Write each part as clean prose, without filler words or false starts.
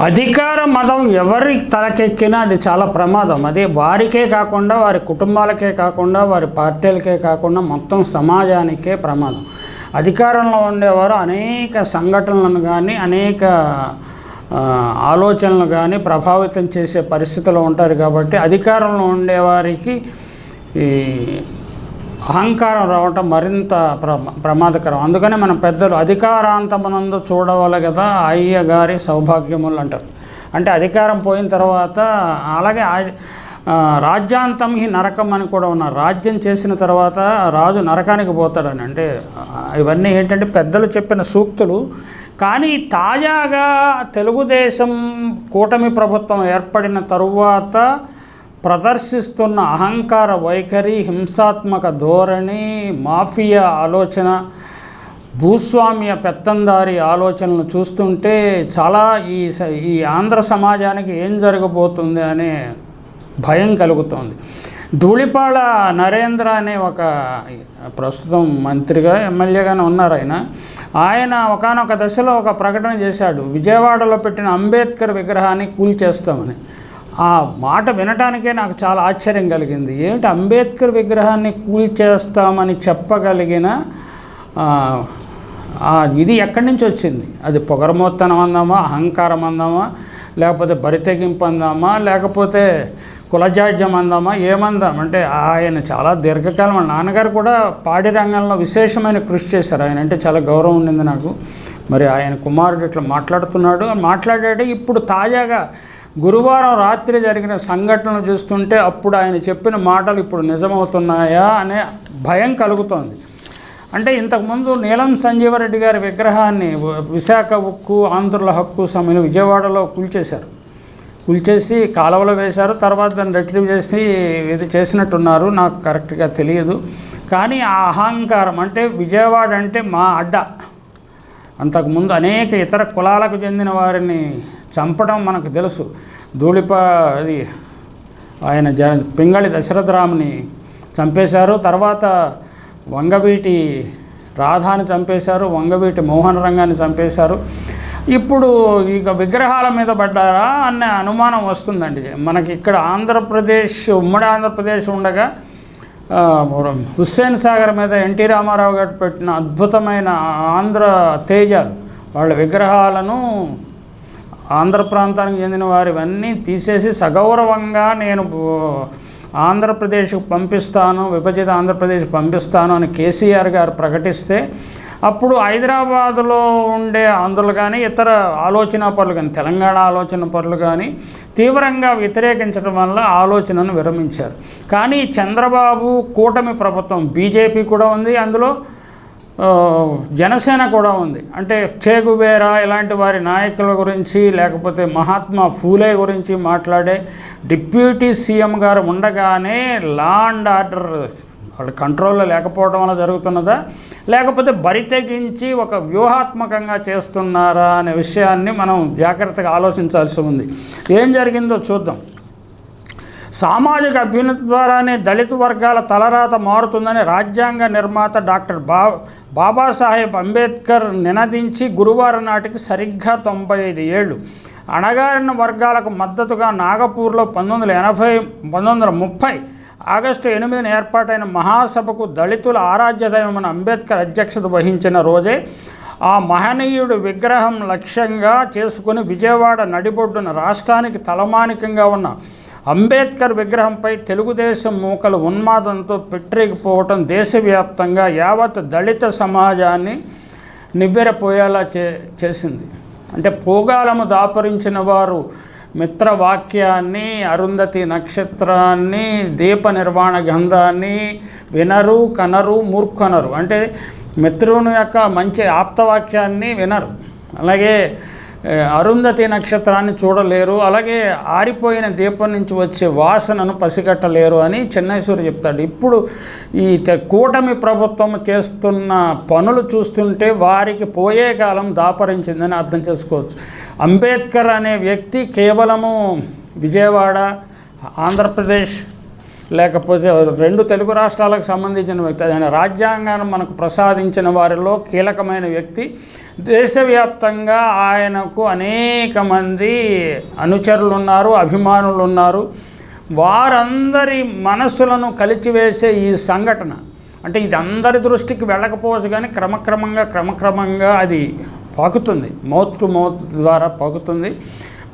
అధికార మదం ఎవరి తలకెక్కినా అది చాలా ప్రమాదం. అది వారికే కాకుండా, వారి కుటుంబాలకే కాకుండా, వారి పార్టీలకే కాకుండా మొత్తం సమాజానికే ప్రమాదం. అధికారంలో ఉండేవారు అనేక సంఘటనలను కానీ, అనేక ఆలోచనలు కానీ ప్రభావితం చేసే పరిస్థితులు ఉంటారు. కాబట్టి అధికారంలో ఉండేవారికి ఈ అహంకారం రావటం మరింత ప్రమాదకరం. అందుకనే మన పెద్దలు అధికారాంతమనందు చూడవాలి కదా అయ్య గారి సౌభాగ్యములు అంటారు. అంటే అధికారం పోయిన తర్వాత, అలాగే రాజ్యాంతం ఈ నరకం అని కూడా ఉన్నారు. రాజ్యం చేసిన తర్వాత రాజు నరకానికి పోతాడని. అంటే ఇవన్నీ ఏంటంటే పెద్దలు చెప్పిన సూక్తులు. కానీ తాజాగా తెలుగుదేశం కూటమి ప్రభుత్వం ఏర్పడిన తరువాత ప్రదర్శిస్తున్న అహంకార వైఖరి, హింసాత్మక ధోరణి, మాఫియా ఆలోచన, భూస్వామ్య పెత్తందారి ఆలోచనలు చూస్తుంటే చాలా ఈ ఆంధ్ర సమాజానికి ఏం జరగబోతుంది అనే భయం కలుగుతోంది. ధూళిపాళ నరేంద్ర అనే ఒక ప్రస్తుతం మంత్రిగా ఎమ్మెల్యేగానే ఉన్నారు ఆయన ఒకానొక దశలో ఒక ప్రకటన చేశాడు. విజయవాడలో పెట్టిన అంబేద్కర్ విగ్రహాన్ని కూల్చేస్తామని. ఆ మాట వినటానికే నాకు చాలా ఆశ్చర్యం కలిగింది. ఏమిటి అంబేద్కర్ విగ్రహాన్ని కూల్చేస్తామని చెప్పగలిగిన ఇది ఎక్కడి నుంచి వచ్చింది? అది పొగరమోత్తనం అందామా, అహంకారం అందామా, లేకపోతే బరితెగింపు అందామా, లేకపోతే కులజాడ్యం అందామా, ఏమందామంటే ఆయన చాలా దీర్ఘకాలం, మా నాన్నగారు కూడా పాడి రంగంలో విశేషమైన కృషి చేశారు. ఆయన అంటే చాలా గౌరవం ఉండింది నాకు. మరి ఆయన కుమారుడు ఇట్లా మాట్లాడాడు. ఇప్పుడు తాజాగా గురువారం రాత్రి జరిగిన సంఘటనలు చూస్తుంటే అప్పుడు ఆయన చెప్పిన మాటలు ఇప్పుడు నిజమవుతున్నాయా అనే భయం కలుగుతోంది. అంటే ఇంతకుముందు నీలం సంజీవరెడ్డి గారి విగ్రహాన్ని విశాఖ ఉక్కు, ఆంధ్రుల హక్కు సమ్మెను విజయవాడలో కూల్చేసి కాలువలో వేశారు. తర్వాత దాన్ని రిట్రీవ్ చేసి ఇది చేసినట్టున్నారు, నాకు కరెక్ట్గా తెలియదు. కానీ ఆ అహంకారం, అంటే విజయవాడ అంటే మా అడ్డ, అంతకుముందు అనేక ఇతర కులాలకు చెందిన వారిని చంపడం మనకు తెలుసు. అది ఆయన పింగళి దశరథరాముని చంపేశారు. తర్వాత వంగవీటి రాధాని చంపేశారు, వంగవీటి మోహన రంగాన్ని చంపేశారు. ఇప్పుడు ఇక విగ్రహాల మీద పడ్డారా అనే అనుమానం వస్తుందండి మనకి. ఇక్కడ ఉమ్మడి ఆంధ్రప్రదేశ్ ఉండగా హుస్సేన్ సాగర్ మీద ఎన్టీ రామారావు గారు పెట్టిన అద్భుతమైన ఆంధ్ర తేజాలు, వాళ్ళ విగ్రహాలను ఆంధ్ర ప్రాంతానికి చెందిన వారివన్నీ తీసేసి సగౌరవంగా నేను ఆంధ్రప్రదేశ్కు పంపిస్తాను, విభజిత ఆంధ్రప్రదేశ్ పంపిస్తాను అని కేసీఆర్ గారు ప్రకటిస్తే అప్పుడు హైదరాబాదులో ఉండే ఆంధ్రులు కానీ, ఇతర ఆలోచన పరులు కానీ, తెలంగాణ ఆలోచన పరులు కానీ తీవ్రంగా వ్యతిరేకించడం వల్ల ఆలోచనను విరమించారు. కానీ చంద్రబాబు కూటమి ప్రభుత్వం, బీజేపీ కూడా ఉంది, అందులో జనసేన కూడా ఉంది. అంటే చేగువేరా ఇలాంటి వారి నాయకుల గురించి, లేకపోతే మహాత్మా ఫూలే గురించి మాట్లాడే డిప్యూటీ సీఎం గారు ఉండగానే లా అండ్ ఆర్డర్ వాళ్ళ కంట్రోల్లో లేకపోవడం వల్ల జరుగుతున్నదా, లేకపోతే బరితెగించి ఒక వ్యూహాత్మకంగా చేస్తున్నారా అనే విషయాన్ని మనం జాగ్రత్తగా ఆలోచించాల్సి ఉంది. ఏం జరిగిందో చూద్దాం. సామాజిక అభ్యున్నతి ద్వారానే దళిత వర్గాల తలరాత మారుతుందని రాజ్యాంగ నిర్మాత డాక్టర్ బాబాసాహెబ్ అంబేద్కర్ నినదించి గురువారం నాటికి సరిగ్గా 95 ఏళ్ళు. అణగారిన వర్గాలకు మద్దతుగా నాగపూర్లో 1930 ఆగస్టు 8న ఏర్పాటైన మహాసభకు దళితుల ఆరాధ్య దైవమైన అంబేద్కర్ అధ్యక్షత వహించిన రోజే ఆ మహనీయుడు విగ్రహం లక్ష్యంగా చేసుకుని విజయవాడ నడిబొడ్డున రాష్ట్రానికి తలమానికంగా ఉన్న అంబేద్కర్ విగ్రహంపై తెలుగుదేశం మూకలు ఉన్మాదంతో పెట్టిపోవటం దేశవ్యాప్తంగా యావత్ దళిత సమాజాన్ని నివ్వెరపోయేలా చేసింది. అంటే పోగాలము దాపురించిన వారు మిత్రవాక్యాన్ని, అరుంధతి నక్షత్రాన్ని, దీప నిర్వాణ గంధాన్ని వినరు, కనరు, మూర్ఖనరు. అంటే మిత్రుని యొక్క మంచి ఆప్తవాక్యాన్ని వినరు, అలాగే అరుంధతి నక్షత్రాన్ని చూడలేరు, అలాగే ఆరిపోయిన దీపం నుంచి వచ్చే వాసనను పసిగట్టలేరు అని చెన్నైశ్వరి చెప్తాడు. ఇప్పుడు ఈ కూటమి ప్రభుత్వం చేస్తున్న పనులు చూస్తుంటే వారికి పోయే కాలం దాపరించిందని అర్థం చేసుకోవచ్చు. అంబేద్కర్ అనే వ్యక్తి కేవలము విజయవాడ, ఆంధ్రప్రదేశ్ లేకపోతే 2 తెలుగు రాష్ట్రాలకు సంబంధించిన వ్యక్తి. ఆయన రాజ్యాంగాన్ని మనకు ప్రసాదించిన వారిలో కీలకమైన వ్యక్తి. దేశవ్యాప్తంగా ఆయనకు అనేక మంది అనుచరులు ఉన్నారు, అభిమానులు ఉన్నారు. వారందరి మనసులను కలిచివేసే ఈ సంఘటన, అంటే ఇది అందరి దృష్టికి వెళ్ళకపోవచ్చు కానీ క్రమక్రమంగా అది పాకుతుంది, మౌత్ టు మౌత్ ద్వారా పాకుతుంది.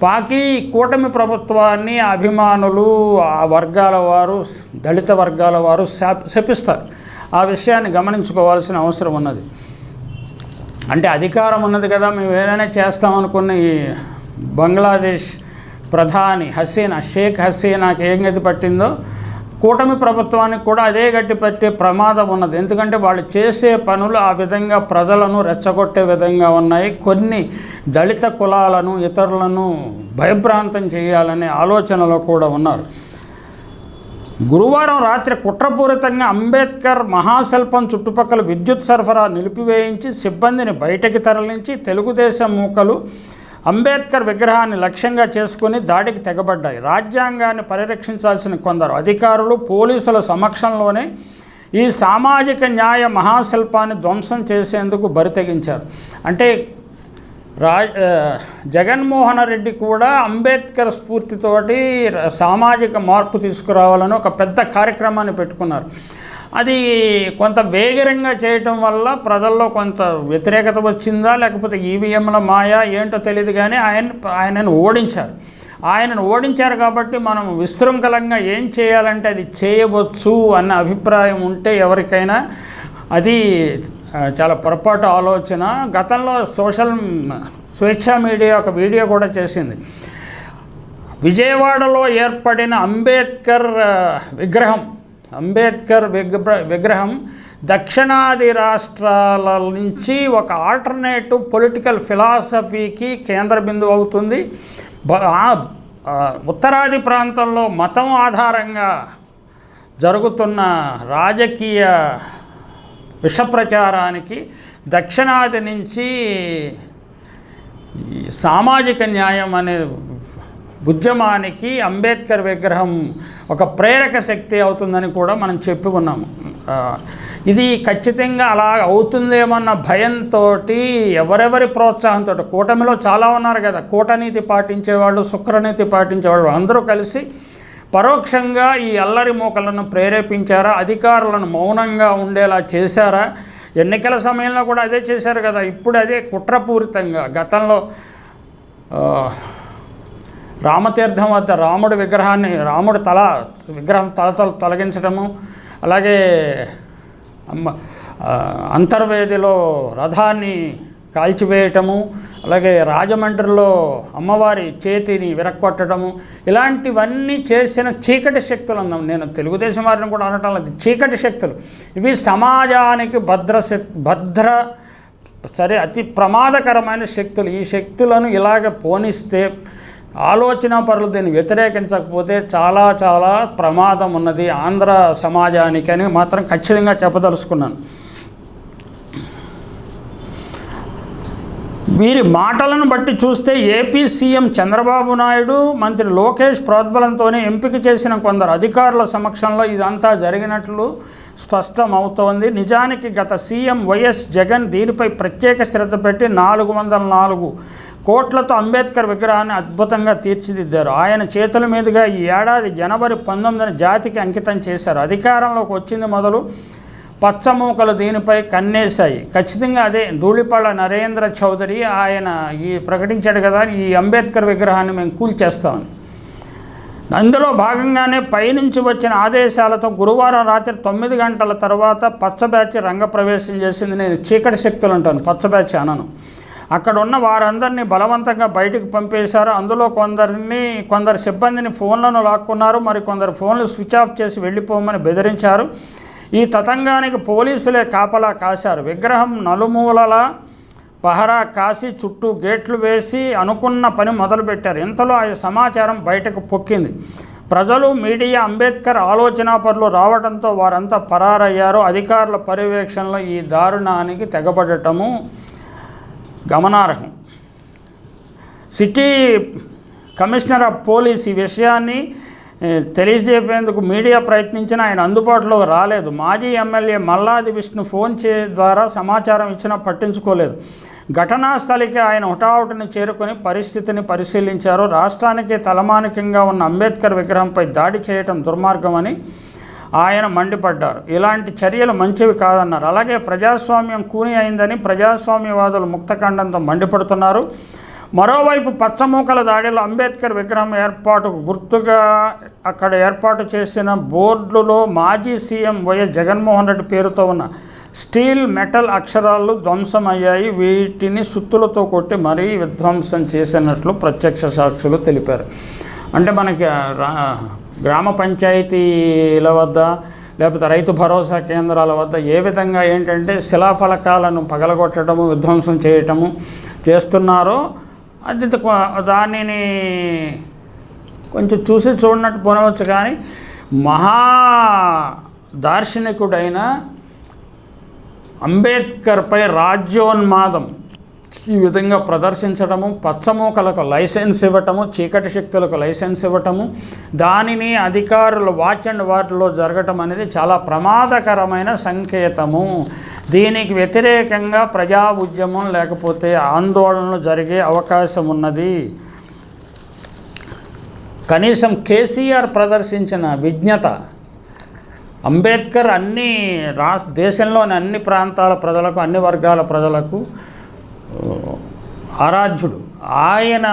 పాకి కూటమి ప్రభుత్వాన్ని అభిమానులు, ఆ వర్గాల వారు, దళిత వర్గాల వారు శపిస్తారు. ఆ విషయాన్ని గమనించుకోవాల్సిన అవసరం ఉన్నది. అంటే అధికారం ఉన్నది కదా, మేము ఏదైనా చేస్తామనుకున్న ఈ బంగ్లాదేశ్ ప్రధాని షేక్ హసీనాకి ఏం గతి పట్టిందో కూటమి ప్రభుత్వానికి కూడా అదే గట్టి పట్టే ప్రమాదం ఉన్నది. ఎందుకంటే వాళ్ళు చేసే పనులు ఆ విధంగా ప్రజలను రెచ్చగొట్టే విధంగా ఉన్నాయి. కొన్ని దళిత కులాలను, ఇతరులను భయభ్రాంతం చేయాలనే ఆలోచనలో కూడా ఉన్నారు. గురువారం రాత్రి కుట్రపూరితంగా అంబేద్కర్ మహాశిల్పం చుట్టుపక్కల విద్యుత్ సరఫరా నిలిపివేయించి సిబ్బందిని బయటకి తరలించి తెలుగుదేశం మూకలు అంబేద్కర్ విగ్రహాన్ని లక్ష్యంగా చేసుకుని దాడికి తెగబడ్డాయి. రాజ్యాంగాన్ని పరిరక్షించాల్సిన కొందరు అధికారులు పోలీసుల సమక్షంలోనే ఈ సామాజిక న్యాయ మహాశిల్పాన్ని ధ్వంసం చేసేందుకు బరితెగించారు. అంటే జగన్మోహన్ రెడ్డి కూడా అంబేద్కర్ స్ఫూర్తితోటి సామాజిక మార్పు తీసుకురావాలని ఒక పెద్ద కార్యక్రమాన్ని పెట్టుకున్నారు. అది కొంత వేగరంగా చేయటం వల్ల ప్రజల్లో కొంత వ్యతిరేకత వచ్చిందా, లేకపోతే ఈవీఎంల మాయా ఏంటో తెలియదు కానీ ఆయనను ఓడించారు కాబట్టి మనం విశృంఖలంగా ఏం చేయాలంటే అది చేయవచ్చు అన్న అభిప్రాయం ఉంటే ఎవరికైనా అది చాలా పొరపాటు ఆలోచన. గతంలో స్వేచ్ఛా మీడియా ఒక వీడియో కూడా చేసింది. విజయవాడలో ఏర్పడిన అంబేద్కర్ విగ్రహం దక్షిణాది రాష్ట్రాల నుంచి ఒక ఆల్టర్నేటివ్ పొలిటికల్ ఫిలాసఫీకి కేంద్ర బిందువు అవుతుంది. ఉత్తరాది ప్రాంతంలో మతం ఆధారంగా జరుగుతున్న రాజకీయ విషప్రచారానికి, దక్షిణాది నుంచి సామాజిక న్యాయం అనే ఉద్యమానికి అంబేద్కర్ విగ్రహం ఒక ప్రేరక శక్తి అవుతుందని కూడా మనం చెప్పి ఉన్నాము. ఇది ఖచ్చితంగా అలా అవుతుందేమన్న భయంతో, ఎవరెవరి ప్రోత్సాహంతో, కూటమిలో చాలా ఉన్నారు కదా, కూటనీతి పాటించేవాళ్ళు, శుక్రనీతి పాటించేవాళ్ళు అందరూ కలిసి పరోక్షంగా ఈ అల్లరి మూకలను ప్రేరేపించారా, అధికారులను మౌనంగా ఉండేలా చేశారా? ఎన్నికల సమయంలో కూడా అదే చేశారు కదా, ఇప్పుడు అదే కుట్రపూరితంగా. గతంలో రామతీర్థం వద్ద రాముడి విగ్రహం తొలగించడము, అలాగే అంతర్వేదిలో రథాన్ని కాల్చివేయటము, అలాగే రాజమండ్రిలో అమ్మవారి చేతిని విరక్కొట్టడము, ఇలాంటివన్నీ చేసిన చీకటి శక్తులు అన్నాం. నేను తెలుగుదేశం వారిని కూడా అనటం లేదు, చీకటి శక్తులు ఇవి సమాజానికి అతి ప్రమాదకరమైన శక్తులు. ఈ శక్తులను ఇలాగ పోనిస్తే, ఆలోచన పరులు దీన్ని వ్యతిరేకించకపోతే చాలా చాలా ప్రమాదం ఉన్నది ఆంధ్ర సమాజానికి అని మాత్రం ఖచ్చితంగా చెప్పదలుచుకున్నాను. వీరి మాటలను బట్టి చూస్తే ఏపీ సీఎం చంద్రబాబు నాయుడు, మంత్రి లోకేష్ ప్రోద్బలంతోనే ఎంపిక చేసిన కొందరు అధికారుల సమక్షంలో ఇదంతా జరిగినట్లు స్పష్టమవుతోంది. నిజానికి గత సీఎం వైఎస్ జగన్ దీనిపై ప్రత్యేక శ్రద్ధ పెట్టి 404 కోట్లతో అంబేద్కర్ విగ్రహాన్ని అద్భుతంగా తీర్చిదిద్దారు. ఆయన చేతుల మీదుగా ఈ ఏడాది జనవరి 19న జాతికి అంకితం చేశారు. అధికారంలోకి వచ్చింది మొదలు పచ్చమూకలు దీనిపై కన్నేశాయి. ఖచ్చితంగా అదే ధూళిపాళ నరేంద్ర చౌదరి ఆయన ప్రకటించాడు కదా, ఈ అంబేద్కర్ విగ్రహాన్ని మేము కూల్చేస్తామని. అందులో భాగంగానే పైనుంచి వచ్చిన ఆదేశాలతో గురువారం రాత్రి 9 గంటల తర్వాత పచ్చ బ్యాచ్ రంగప్రవేశం చేసింది. నేను చీకటి శక్తులు అంటాను, పచ్చ బ్యాచ్ అనను. అక్కడ ఉన్న వారందరినీ బలవంతంగా బయటకు పంపేశారు. అందులో కొందరు సిబ్బందిని ఫోన్లను లాక్కున్నారు, మరి కొందరు ఫోన్లు స్విచ్ ఆఫ్ చేసి వెళ్ళిపోమని బెదిరించారు. ఈ తతంగానికి పోలీసులే కాపలా కాశారు. విగ్రహం నలుమూలల పహరా కాసి చుట్టూ గేట్లు వేసి అనుకున్న పని మొదలుపెట్టారు. ఇంతలో ఆ సమాచారం బయటకు పొక్కింది. ప్రజలు, మీడియా అంబేద్కర్ ఆలోచనాపరులు రావడంతో వారంతా పరారయ్యారు. అధికారుల పర్యవేక్షణలో ఈ దారుణానికి తెగబడటము గమనార్హం. సిటీ కమిషనర్ ఆఫ్ పోలీస్ ఈ విషయాన్ని తెలియజేపేందుకు మీడియా ప్రయత్నించిన ఆయన అందుబాటులోకి రాలేదు. మాజీ ఎమ్మెల్యే మల్లాది విష్ణు ఫోన్ ద్వారా సమాచారం ఇచ్చినా పట్టించుకోలేదు. ఘటనా స్థలికి ఆయన హుటాహుటిని చేరుకొని పరిస్థితిని పరిశీలించారు. రాష్ట్రానికి తలమానికంగా ఉన్న అంబేద్కర్ విగ్రహంపై దాడి చేయటం దుర్మార్గమని ఆయన మండిపడ్డారు. ఇలాంటి చర్యలు మంచివి కాదన్నారు. అలాగే ప్రజాస్వామ్యం కూని అయిందని ప్రజాస్వామ్యవాదులు ముక్తఖండంతో మండిపడుతున్నారు. మరోవైపు పచ్చమూకల దాడిలో అంబేద్కర్ విగ్రహం ఏర్పాటుకు గుర్తుగా అక్కడ ఏర్పాటు చేసిన బోర్డులో మాజీ సీఎం వైఎస్ జగన్మోహన్ రెడ్డి పేరుతో ఉన్న స్టీల్ మెటల్ అక్షరాలు ధ్వంసమయ్యాయి. వీటిని సుత్తులతో కొట్టి మరీ విధ్వంసం చేసినట్లు ప్రత్యక్ష సాక్షులు తెలిపారు. అంటే మనకి గ్రామ పంచాయతీల వద్ద లేకపోతే రైతు భరోసా కేంద్రాల వద్ద ఏ విధంగా ఏంటంటే శిలాఫలకాలను పగలగొట్టడము, విధ్వంసం చేయటము చేస్తున్నారో అది దానిని కొంచెం చూసి చూడనట్టు పోనవచ్చు. కానీ మహా దార్శనికుడైన అంబేద్కర్పై రాజ్యోన్మాదం ఈ విధంగా ప్రదర్శించడము, పచ్చమూకలకు లైసెన్స్ ఇవ్వటము, చీకటి శక్తులకు లైసెన్స్ ఇవ్వటము, దానిని అధికారులు వాచ్ అండ్ వార్డులో జరగటం అనేది చాలా ప్రమాదకరమైన సంకేతము. దీనికి వ్యతిరేకంగా ప్రజా ఉద్యమం లేకపోతే ఆందోళనలు జరిగే అవకాశం ఉన్నది. కనీసం కేసీఆర్ ప్రదర్శించిన విజ్ఞత, అంబేద్కర్ దేశంలోని అన్ని ప్రాంతాల ప్రజలకు, అన్ని వర్గాల ప్రజలకు ఆరాధ్యుడు. ఆయన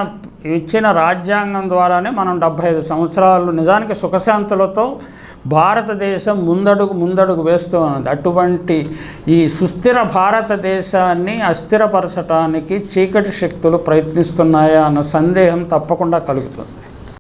ఇచ్చిన రాజ్యాంగం ద్వారానే మనం 75 సంవత్సరాలు నిజానికి సుఖశాంతులతో భారతదేశం ముందడుగు వేస్తూ ఉన్నది. అటువంటి ఈ సుస్థిర భారతదేశాన్ని అస్థిరపరచడానికి చీకటి శక్తులు ప్రయత్నిస్తున్నాయా అన్న సందేహం తప్పకుండా కలుగుతుంది.